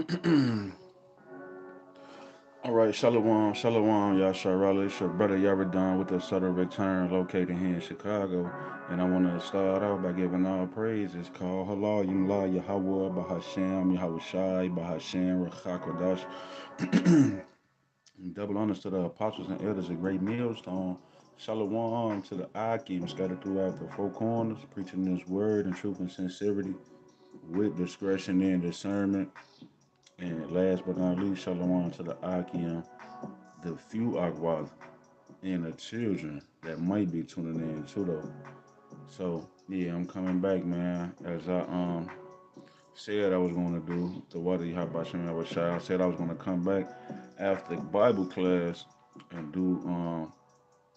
All right, Shalom, Shalom, Yasharala. It's your brother Yaradon with the Southern Return located here in Chicago. And I want to start off by giving all praise. It's called Halal Yumla Yahweh Bahashem Yahweh Shai Bahashem Rachakodash. Double honors to the apostles and elders of Great Millstone. Shalom to the Akim scattered throughout the four corners, preaching this word in truth and sincerity with discretion and discernment. And last but not least, Shalom to the Akim, the few Akwaz, and the children that might be tuning in too though. So yeah, I'm coming back, man. As I said I was gonna do the Wadi Habashim Abashai. I said I was gonna come back after Bible class and do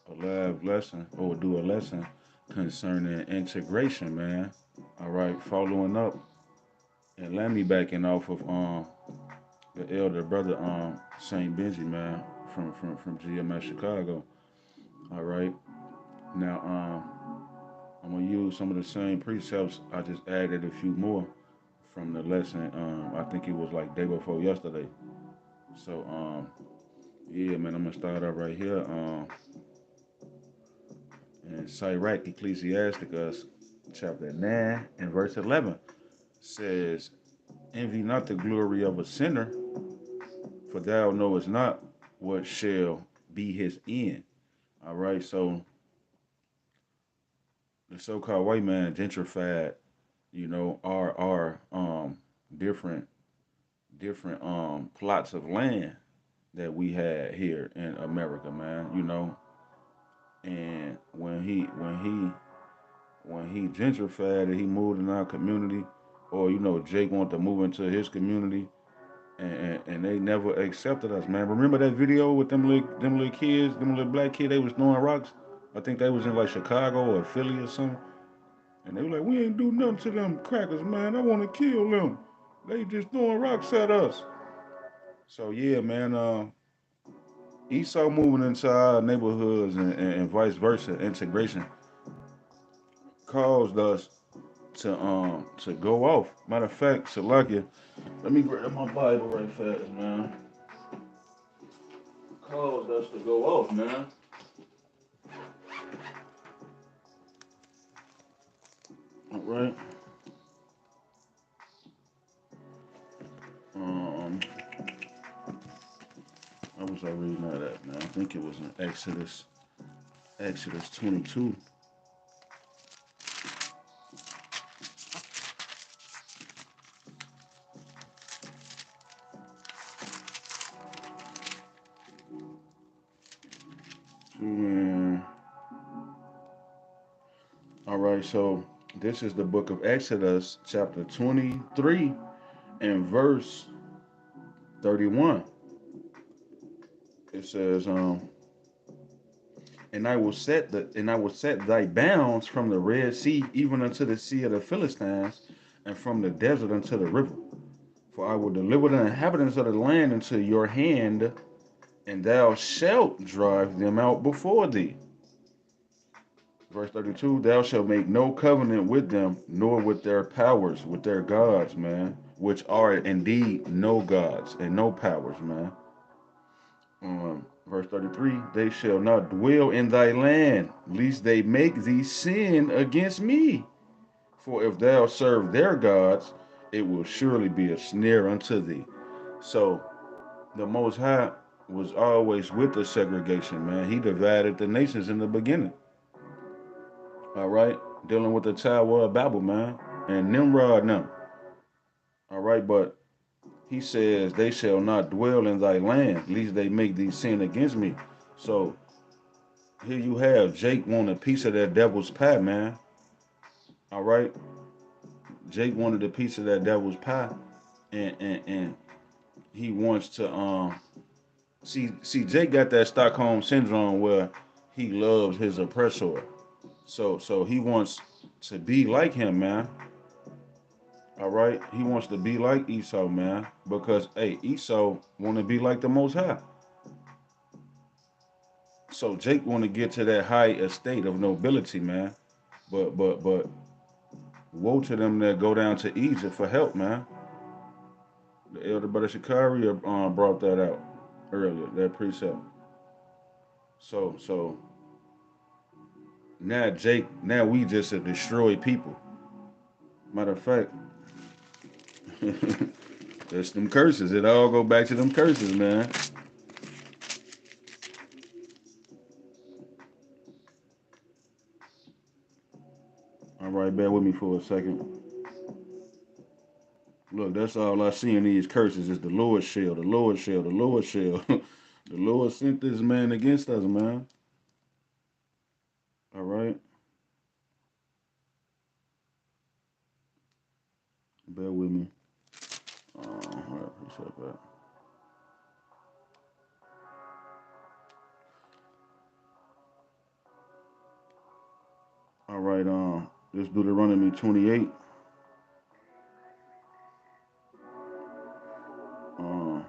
a live lesson or do a lesson concerning integration, man. All right, following up and let me backing off of the elder brother Saint Benji, man, from GMS Chicago. All right. Now I'm gonna use some of the same precepts. I just added a few more from the lesson. I think it was like day before yesterday. So yeah, man, I'm gonna start out right here. In Sirach Ecclesiasticus chapter 9 and verse 11 says, "Envy not the glory of a sinner, for thou knowest not what shall be his end." All right, so the so-called white man gentrified, our different plots of land that we had here in America, man. And when he gentrified it, he moved in our community, or Jake wanted to move into his community, and they never accepted us, man. Remember that video with them little kids, them little black kids? They was throwing rocks. I think they was in like Chicago or Philly or something. And they were like, "We ain't do nothing to them crackers, man. I want to kill them. They just throwing rocks at us." So yeah, man. Esau moving into our neighborhoods and vice versa, integration caused us to go off. Matter of fact, Salakia, let me grab my Bible right fast, man. Caused us to go off, man. All right. Um, I was I reading that at, man? I think it was in Exodus 22. Man. All right, so this is the book of Exodus, chapter 23 and verse 31. It says, and I will set thy bounds from the Red Sea even unto the sea of the Philistines, and from the desert unto the river. For I will deliver the inhabitants of the land into your hand, and thou shalt drive them out before thee. Verse 32, thou shalt make no covenant with them, nor with their powers, with their gods, man, which are indeed no gods and no powers, man. Verse 33, they shall not dwell in thy land, lest they make thee sin against me. For if thou serve their gods, it will surely be a snare unto thee. So the Most High was always with the segregation, man. He divided the nations in the beginning. All right, dealing with the Tower of Babel, man, and Nimrod now. All right, but he says they shall not dwell in thy land, lest they make thee sin against me. So here you have Jake want a piece of that devil's pie, man. All right, Jake wanted a piece of that devil's pie, and he wants to see Jake got that Stockholm syndrome where he loves his oppressor. So he wants to be like him, man. All right, he wants to be like Esau, man, because hey, Esau want to be like the Most High. So Jake want to get to that high estate of nobility, man. But woe to them that go down to Egypt for help, man. The elder brother Shikari brought that out earlier, that precept. So now Jake, now we just a destroyed people. Matter of fact, that's them curses. It all go back to them curses, man. All right, bear with me for a second. Look, that's all I see in these curses is the Lord shall, the Lord shall, the Lord shall. The Lord sent this man against us, man. All right, bear with me. All right, appreciate that. All right, let's do Deuteronomy 28. Um,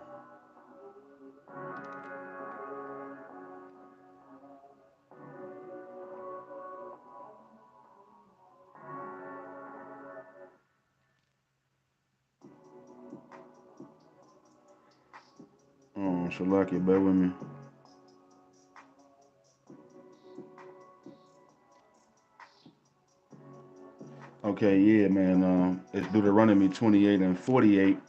Shalaki, bear with me. Okay, yeah, man. It's Deuteronomy 28 and 48.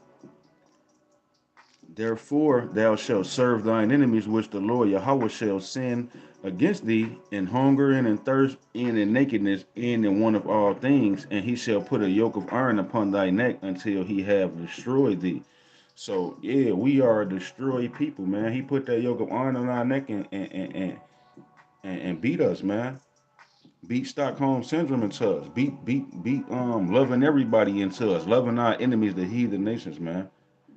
Therefore, thou shalt serve thine enemies, which the Lord Yahweh shall send against thee in hunger and in thirst and in nakedness and in want of all things, and he shall put a yoke of iron upon thy neck until he have destroyed thee. So yeah, we are a destroyed people, man. He put that yoke of iron on our neck and beat us, man. Beat Stockholm syndrome into us. Beat loving everybody into us, loving our enemies, the heathen nations, man.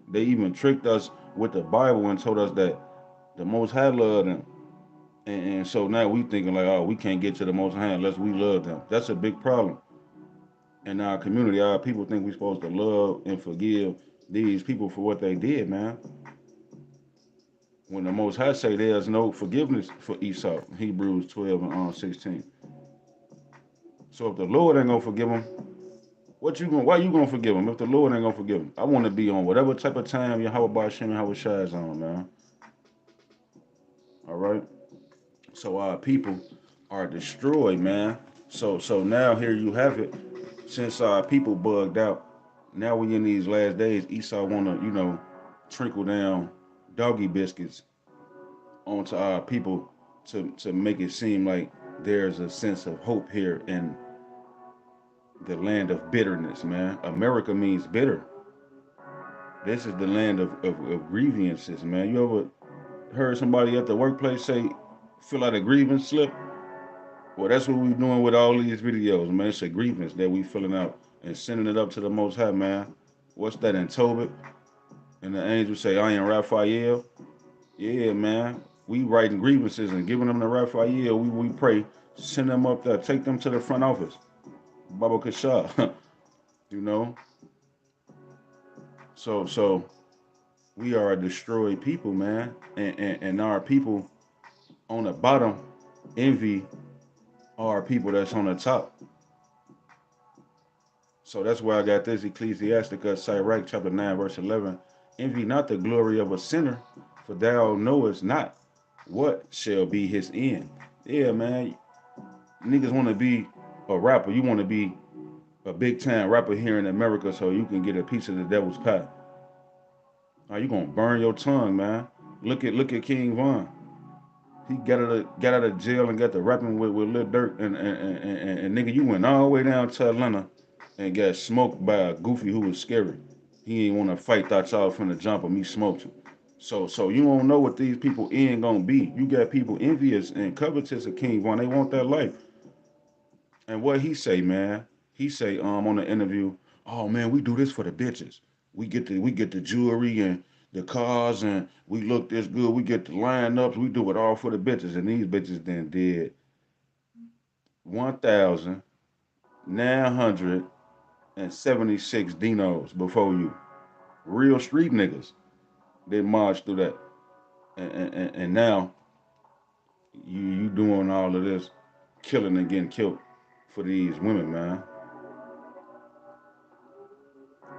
They even tricked us with the Bible and told us that the Most High loved them. And so now we thinking like, oh, we can't get to the Most High unless we love them. That's a big problem in our community. Our people think we're supposed to love and forgive these people for what they did, man. When the Most High say there's no forgiveness for Esau, Hebrews 12 and 16. So if the Lord ain't gonna forgive them, what you gonna? Why you gonna forgive them if the Lord ain't gonna forgive them? I want to be on whatever type of time Yahweh Bashem and Yahweh Shai is on, man. All right. So our people are destroyed, man. So now here you have it. Since our people bugged out, now we in these last days. Esau wanna, trickle down doggy biscuits onto our people to make it seem like there's a sense of hope here in the land of bitterness, man. America means bitter. This is the land of grievances, man. You ever heard somebody at the workplace say, fill out a grievance slip? Well, that's what we're doing with all these videos, man. It's a grievance that we filling out and sending it up to the Most High, man. What's that in Tobit? And the angels say, I am Raphael. Yeah, man. We writing grievances and giving them to Raphael. We pray, send them up there, take them to the front office. Baba Kasha, you know. So we are a destroyed people, man. And our people on the bottom envy our people that's on the top. So that's why I got this Ecclesiasticus Sirach chapter 9 verse 11. Envy not the glory of a sinner, for thou knowest not what shall be his end. Yeah, man. Niggas want to be a rapper. You want to be a big time rapper here in America so you can get a piece of the devil's pie. Are you gonna burn your tongue, man? Look at King Von. He got out of jail and got to rapping with Lil Durk and nigga, you went all the way down to Atlanta and got smoked by a goofy who was scary. He ain't want to fight. Thought y'all finna jump him. He smoked him. So you don't know what these people end gonna be. You got people envious and covetous of King Von. They want that life. And what he say, man? He say on the interview, oh man, we do this for the bitches. We get the jewelry and the cars and we look this good. We get the lineups. We do it all for the bitches. And these bitches then did 1,976 dinos before you. Real street niggas. They marched through that. And now you doing all of this killing and getting killed for these women, man.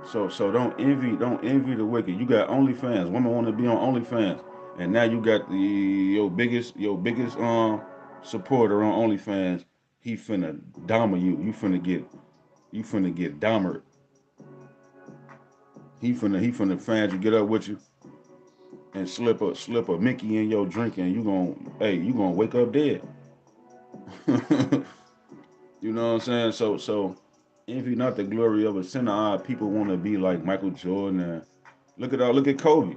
So don't envy the wicked. You got OnlyFans. Women want to be on OnlyFans, and now you got your biggest supporter on OnlyFans. He finna dama you. You finna get dahmered. He finna fans you, get up with you, and slip a Mickey in your drink, and you gonna wake up dead. You know what I'm saying? So envy not the glory of a sinner. People want to be like Michael Jordan. And look at Kobe.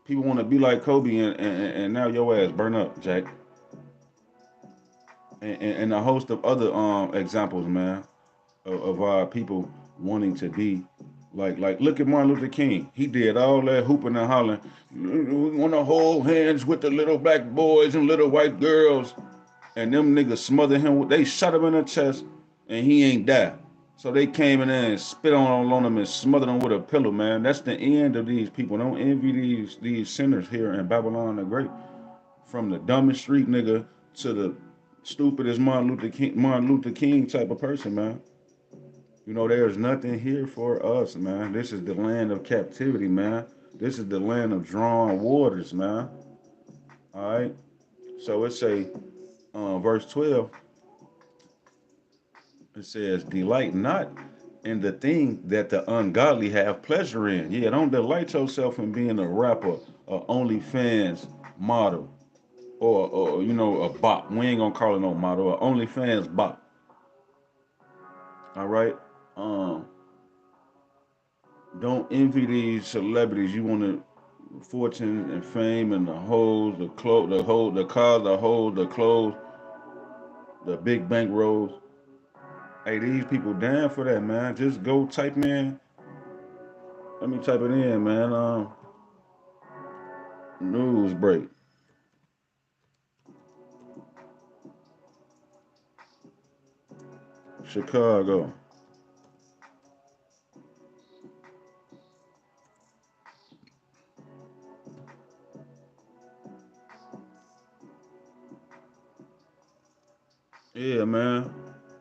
People want to be like Kobe, and now your ass burn up, Jack. And a host of other examples, man, of people wanting to be like look at Martin Luther King. He did all that hooping and hollering. We want to hold hands with the little black boys and little white girls, and them niggas smothered him. They shot him in the chest, and he ain't die. So they came in there and spit on him and smothered him with a pillow, man. That's the end of these people. Don't envy these sinners here in Babylon the Great. From the dumbest street nigga to the stupidest Martin Luther King type of person, man. There's nothing here for us, man. This is the land of captivity, man. This is the land of drawn waters, man. All right. So it say, verse 12, it says, delight not in the thing that the ungodly have pleasure in. Yeah, don't delight yourself in being a rapper, a OnlyFans model, or a bot. We ain't gonna call it no model, a OnlyFans bot. All right. Um, don't envy these celebrities. You want to fortune and fame and the hoes, the clothes, the cars, the hoes, the clothes, the big bank rolls. Hey, these people down for that, man. Just go type in. Let me type it in, man. News break. Chicago. Yeah, man.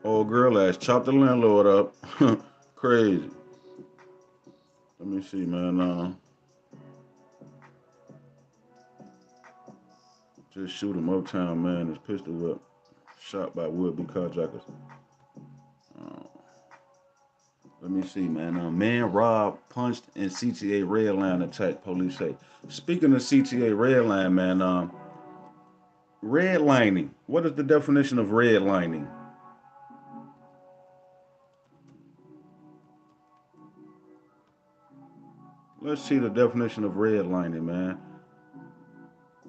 Old girl ass chopped the landlord up. Crazy. Let me see, man. Just shoot him uptown, man. His pistol whip. Shot by would-be carjackers. Uh, Let me see, man. Man robbed, punched, and CTA red line attack. Police say. Speaking of CTA red line, man. Redlining. What is the definition of redlining? Let's see the definition of redlining, man.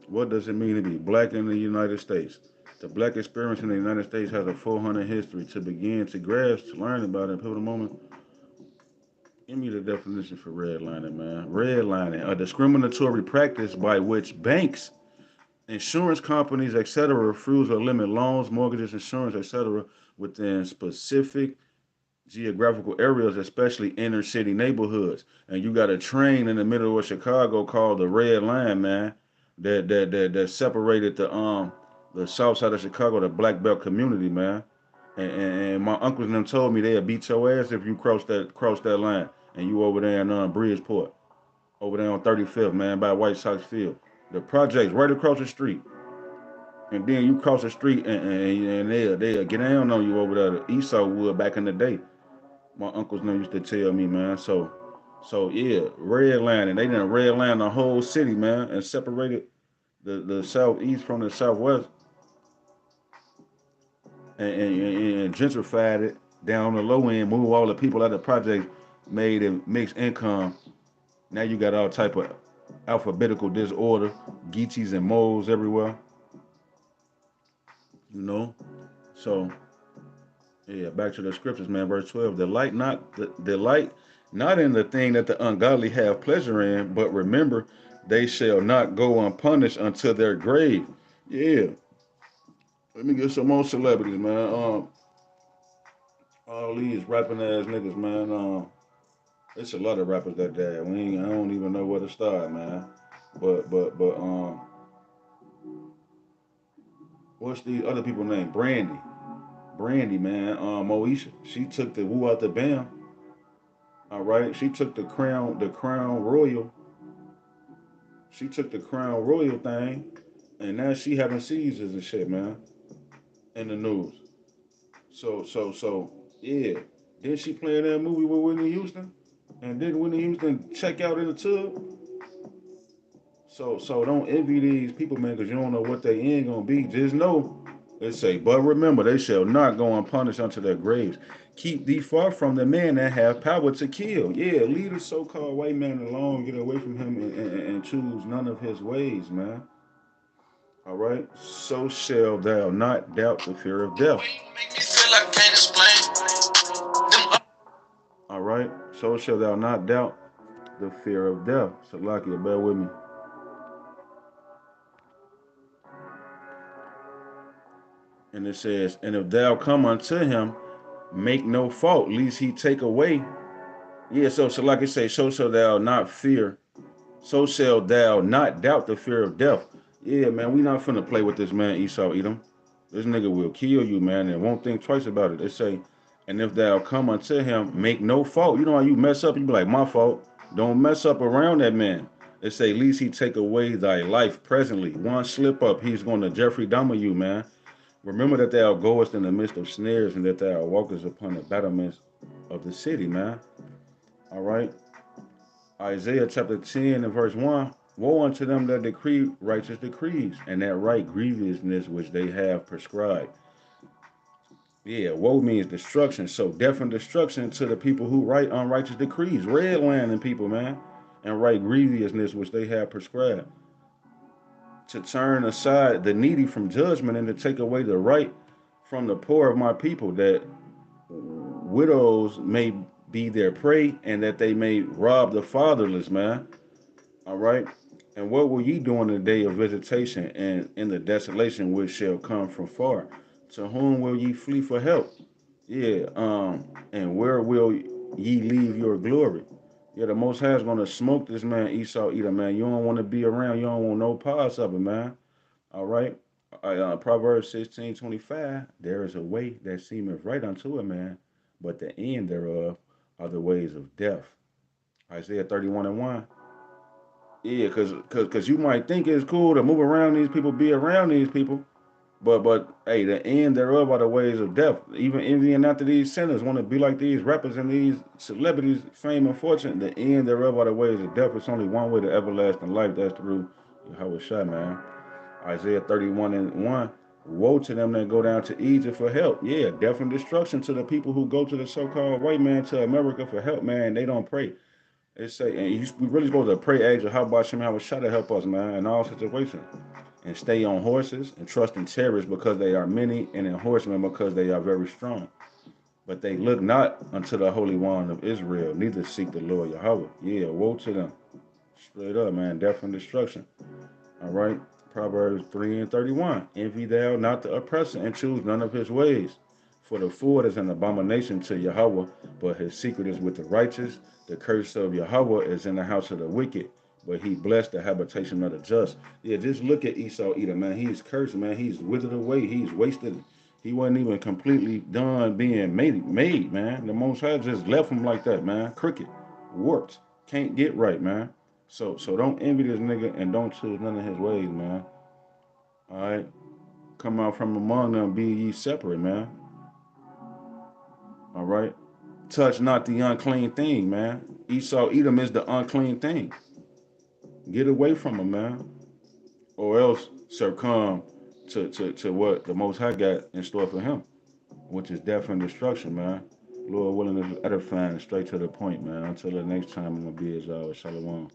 What does it mean to be black in the United States? The black experience in the United States has a 400 history. To begin to grasp, to learn about it, pivotal moment. Give me the definition for redlining, man. Redlining, a discriminatory practice by which banks, insurance companies, etc., refuse or limit loans, mortgages, insurance, etc., within specific geographical areas, especially inner city neighborhoods. And you got a train in the middle of Chicago called the Red Line, man, that separated the south side of Chicago, the Black Belt community, man. And my uncles and them told me they'd beat your ass if you cross that line and you over there in Bridgeport, over there on 35th, man, by White Sox Field. The project's right across the street. And then you cross the street and they'll get down on you over there. The Esau would back in the day. My uncles and them used to tell me, man. So yeah, redlining. They didn't redline the whole city, man, and separated the southeast from the southwest, and gentrified it down on the low end, move all the people out of the project, made it mixed income. Now you got all type of alphabetical disorder, Geechees and moles everywhere, you know. So yeah, back to the scriptures, man. Verse 12: delight not in the thing that the ungodly have pleasure in, but remember, they shall not go unpunished until their grave. Yeah, let me get some more celebrities, man. All these rapping ass niggas, man. It's a lot of rappers that died. I don't even know where to start, man. But what's the other people name? Brandy, man. Moesha, she took the woo out the bam. All right. She took the crown royal. She took the crown royal thing, and now she having seizures and shit, man, in the news. So, yeah. Then she playing that movie with Whitney Houston, and then Whitney Houston check out in the tub. So don't envy these people, man, because you don't know what they end gonna be. Just know, they say, but remember, they shall not go unpunished unto their graves. Keep thee far from the men that have power to kill. Yeah, leave the so-called white man alone. Get away from him and choose none of his ways, man. All right. So shall thou not doubt the fear of death. All right. So shall thou not doubt the fear of death. Salakia, bear with me. And it says, and if thou come unto him, make no fault, lest he take away. Yeah, so like I say, so shall thou not fear, so shall thou not doubt the fear of death. Yeah, man, we not finna play with this man Esau Edom. This nigga will kill you, man, and won't think twice about it. They say, and if thou come unto him, make no fault. You know how you mess up, you be like, my fault. Don't mess up around that man. They say, least he take away thy life presently. One slip up, he's gonna Jeffrey Dahmer you, man. Remember that thou goest in the midst of snares, and that thou walkest upon the battlements of the city, man. All right. Isaiah chapter 10 and verse 1. Woe unto them that decree righteous decrees, and that right grievousness which they have prescribed. Yeah, woe means destruction. So death and destruction to the people who write unrighteous decrees, redlining people, man, and right grievousness which they have prescribed. To turn aside the needy from judgment and to take away the right from the poor of my people, that widows may be their prey and that they may rob the fatherless, man. All right. And what will ye do in the day of visitation and in the desolation which shall come from far? To whom will ye flee for help? Yeah. And where will ye leave your glory? Yeah, the Most High is gonna smoke this man Esau Edom, man. You don't want to be around. You don't want no parts of it, man. All right. Proverbs 16:25. There is a way that seemeth right unto a man, but the end thereof are the ways of death. Isaiah 31 and 1. Yeah, cause you might think it's cool to move around these people, be around these people, but hey, the end thereof are the ways of death. Even envying after these sinners want to be like these rappers and these celebrities, fame and fortune. The end thereof are the ways of death. It's only one way to everlasting life. That's through Yahweh Shai, man. Isaiah 31 and 1. Woe to them that go down to Egypt for help. Yeah, death and destruction to the people who go to the so-called white man to America for help, man. They don't pray. They say, and we really supposed to pray, ask how about Shem Shai to help us, man, in all situations. And stay on horses and trust in chariots because they are many, and in horsemen because they are very strong. But they look not unto the Holy One of Israel, neither seek the Lord Yahweh. Yeah, woe to them. Straight up, man, death and destruction. All right. Proverbs 3 and 31. Envy thou not the oppressor, and choose none of his ways. For the fool is an abomination to Yahweh, but his secret is with the righteous. The curse of Yahweh is in the house of the wicked, but he blessed the habitation of the just. Yeah, just look at Esau Edom, man. He's cursed, man. He's withered away. He's wasted. He wasn't even completely done being made, man. The Most High just left him like that, man. Crooked, warped, can't get right, man. So don't envy this nigga and don't choose none of his ways, man. All right, come out from among them, be ye separate, man. All right, touch not the unclean thing, man. Esau Edom is the unclean thing. Get away from him, man, or else succumb to what the Most High got in store for him, which is death and destruction, man. Lord willing, is edifying, straight to the point, man. Until the next time, I'm gonna be as always. Shalom.